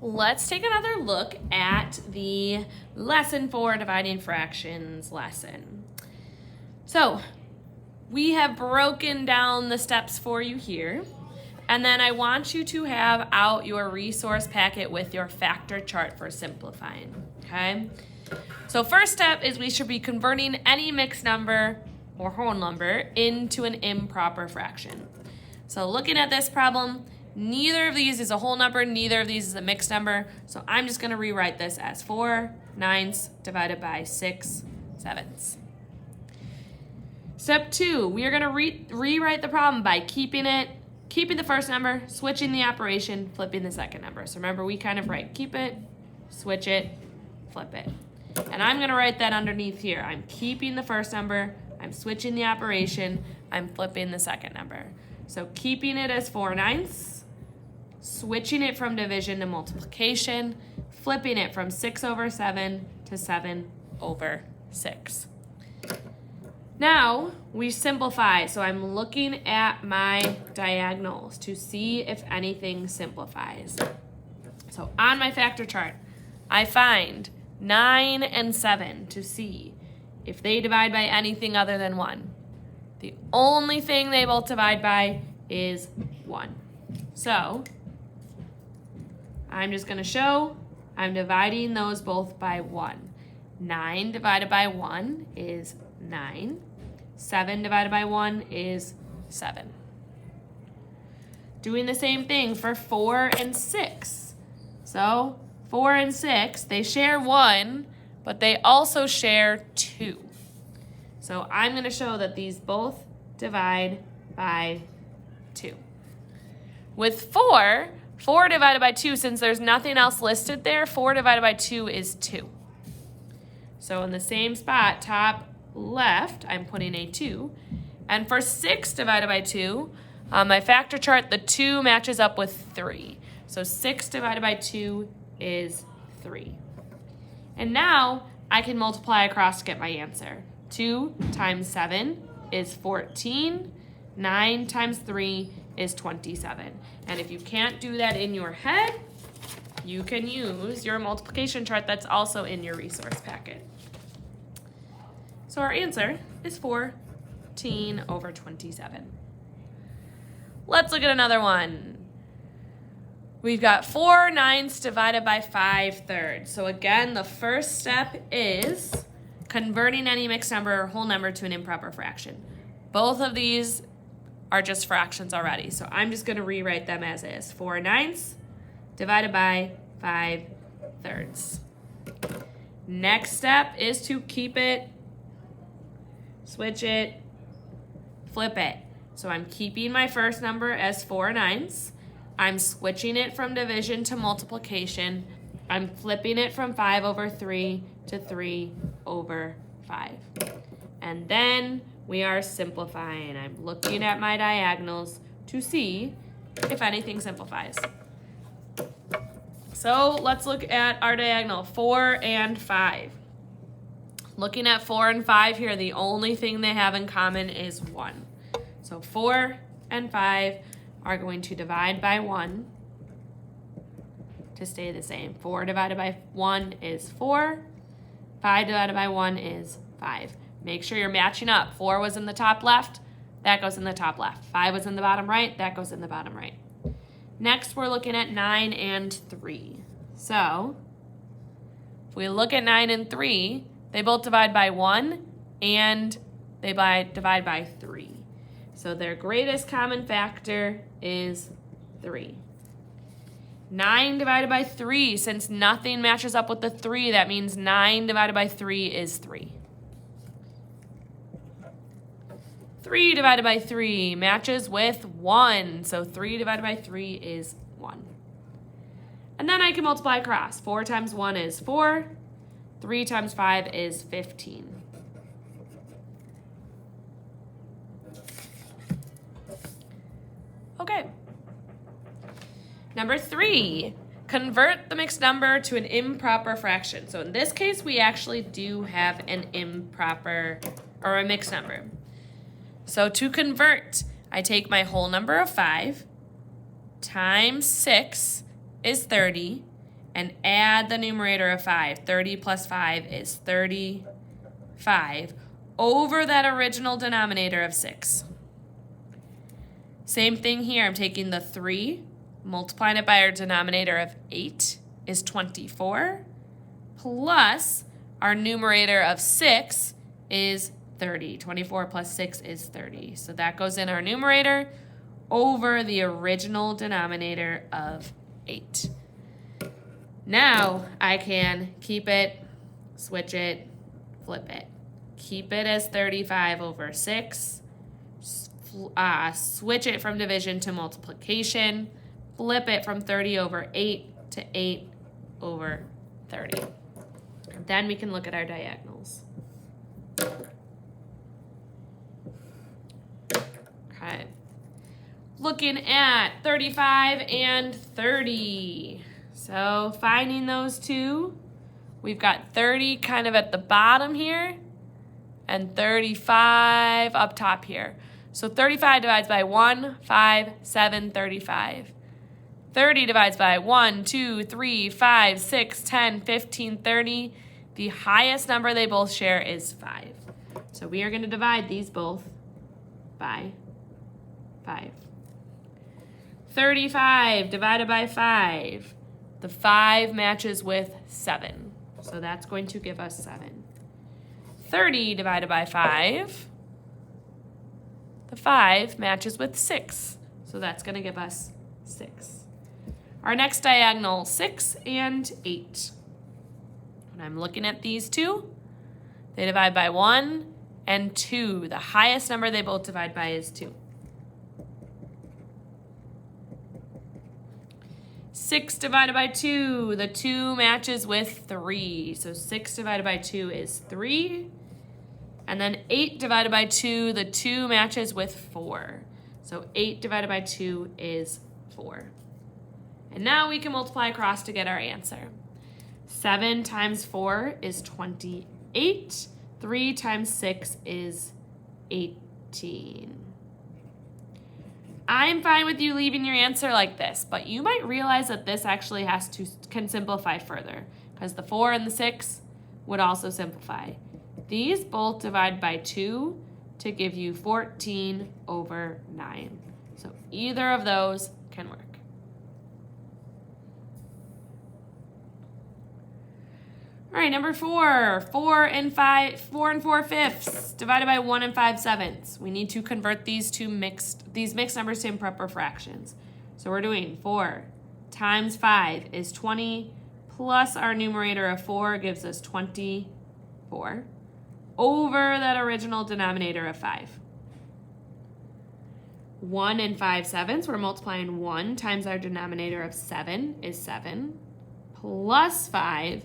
let's take another look at the lesson 4 dividing fractions lesson. So we have broken down the steps for you here, and then I want you to have out your resource packet with your factor chart for simplifying, okay? So first step is we should be converting any mixed number or whole number into an improper fraction. So looking at this problem, neither of these is a whole number, neither of these is a mixed number, so I'm just gonna rewrite this as 4/9 divided by 6/7. Step 2, we are gonna rewrite the problem by keeping the first number, switching the operation, flipping the second number. So remember, we kind of write keep it, switch it, flip it. And I'm gonna write that underneath here. I'm keeping the first number, I'm switching the operation, I'm flipping the second number. So keeping it as 4/9, switching it from division to multiplication, flipping it from 6/7 to 7/6. Now we simplify, so I'm looking at my diagonals to see if anything simplifies. So on my factor chart, I find 9 and 7 to see if they divide by anything other than 1. The only thing they both divide by is 1. So I'm just going to show I'm dividing those both by 1. 9 divided by 1 is 9. 7 divided by 1 is 7. Doing the same thing for 4 and 6. So 4 and 6, they share 1, but they also share 2. So I'm going to show that these both divide by 2. With 4 divided by 2, since there's nothing else listed there, 4 divided by 2 is 2. So in the same spot, top left, I'm putting a 2. And for 6 divided by 2, on my factor chart, the 2 matches up with 3. So 6 divided by 2 is 3. And now I can multiply across to get my answer. 2 times 7 is 14. 9 times 3 is 27. And if you can't do that in your head, you can use your multiplication chart that's also in your resource packet. So our answer is 14/27. Let's look at another one. We've got 4/9 divided by 5/3. So again, the first step is converting any mixed number or whole number to an improper fraction. Both of these are just fractions already, so I'm just going to rewrite them as is. 4/9 divided by 5/3. Next step is to keep it, switch it, flip it. So I'm keeping my first number as 4/9. I'm switching it from division to multiplication. I'm flipping it from 5/3 to 3/5. And then we are simplifying. I'm looking at my diagonals to see if anything simplifies. So let's look at our diagonal, 4 and 5. Looking at 4 and 5 here, the only thing they have in common is 1. So 4 and 5 are going to divide by 1 to stay the same. 4 divided by 1 is 4. 5 divided by 1 is 5. Make sure you're matching up. 4 was in the top left, that goes in the top left. 5 was in the bottom right, that goes in the bottom right. Next, we're looking at 9 and 3. So if we look at 9 and 3, they both divide by 1 and they divide by 3. So their greatest common factor is 3. 9 divided by 3, since nothing matches up with the 3, that means 9 divided by 3 is 3. 3 divided by 3 matches with 1, so 3 divided by 3 is 1. And then I can multiply across. 4 times 1 is 4. 3 times 5 is 15. Okay. Number 3, convert the mixed number to an improper fraction. So in this case, we actually do have an improper or a mixed number. So to convert, I take my whole number of 5 times 6 is 30, and add the numerator of 5. 30 plus 5 is 35 over that original denominator of 6. Same thing here. I'm taking the 3, multiplying it by our denominator of 8 is 24, plus our numerator of 6 is 30. 24 plus 6 is 30. So that goes in our numerator over the original denominator of 8. Now I can keep it, switch it, flip it. Keep it as 35 over 6. Switch it from division to multiplication. Flip it from 30 over 8 to 8 over 30. Then we can look at our diagonals. Okay. Looking at 35 and 30. So finding those two, we've got 30 kind of at the bottom here and 35 up top here. So 35 divides by 1, 5, 7, 35. 30 divides by 1, 2, 3, 5, 6, 10, 15, 30. The highest number they both share is 5. So we are going to divide these both by 5. 35 divided by 5. The 5 matches with 7. So that's going to give us 7. 30 divided by 5. The 5 matches with 6. So that's going to give us 6. Our next diagonal, 6 and 8. When I'm looking at these two, they divide by 1 and 2. The highest number they both divide by is 2. 6 divided by 2, the 2 matches with 3. So 6 divided by 2 is 3. And then 8 divided by 2, the 2 matches with 4. So 8 divided by 2 is 4. And now we can multiply across to get our answer. 7 times 4 is 28. 3 times 6 is 18. I'm fine with you leaving your answer like this, but you might realize that this actually can simplify further, because the 4 and the 6 would also simplify. These both divide by 2 to give you 14 over 9. So either of those can work. All right, number 4, 4 and 4 fifths divided by 1 and 5 sevenths. We need to convert these mixed numbers to improper fractions. So we're doing 4 times 5 is 20, plus our numerator of 4 gives us 24, over that original denominator of 5. 1 and 5 sevenths, we're multiplying 1 times our denominator of 7 is 7, plus 5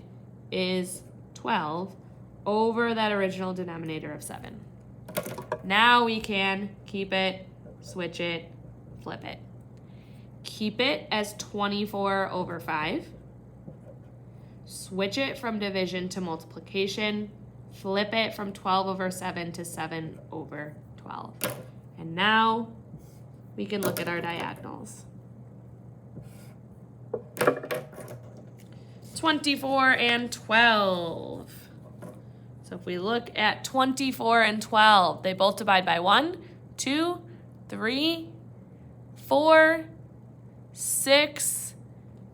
is 12 over that original denominator of 7. Now we can keep it, switch it, flip it. Keep it as 24 over 5. Switch it from division to multiplication. Flip it from 12 over 7 to 7 over 12. And now we can look at our diagonals. 24 and 12. So if we look at 24 and 12, they both divide by 1, 2, 3, 4, 6,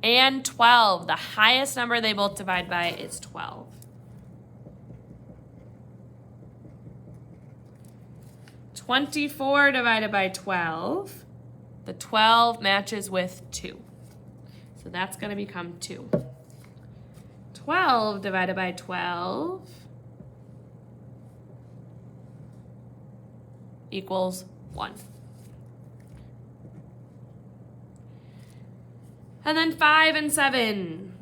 and 12. The highest number they both divide by is 12. (24) divided by 12. The 12 matches with 2. So that's going to become 2. 12 divided by 12 equals 1. And then 5 and 7.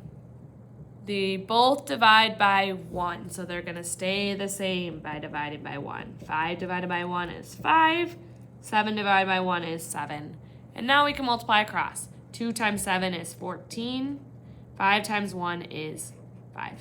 They both divide by 1, so they're going to stay the same by dividing by 1. 5 divided by 1 is 5. 7 divided by 1 is 7. And now we can multiply across. 2 times 7 is 14. 5 times 1 is 5.